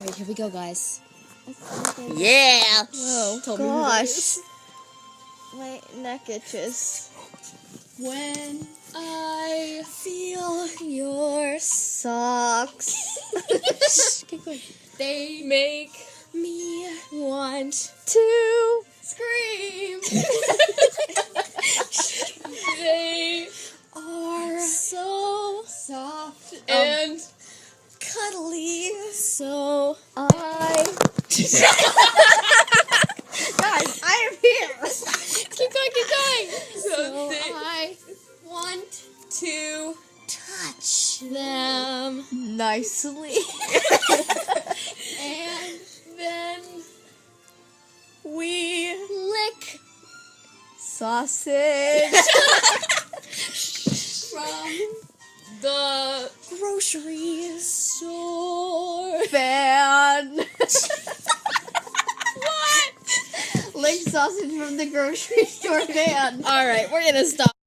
Okay, here we go, guys. Yeah. Whoa, Gosh. My neck itches. When I Feel your socks. keep going. They make Me want to scream. They are so soft and cuddly. so I guys, I am here. keep going. So So I want to touch them nicely. and then We lick sausage from the grocery store. van. What? Lick sausage from the grocery store van. All right, we're gonna stop.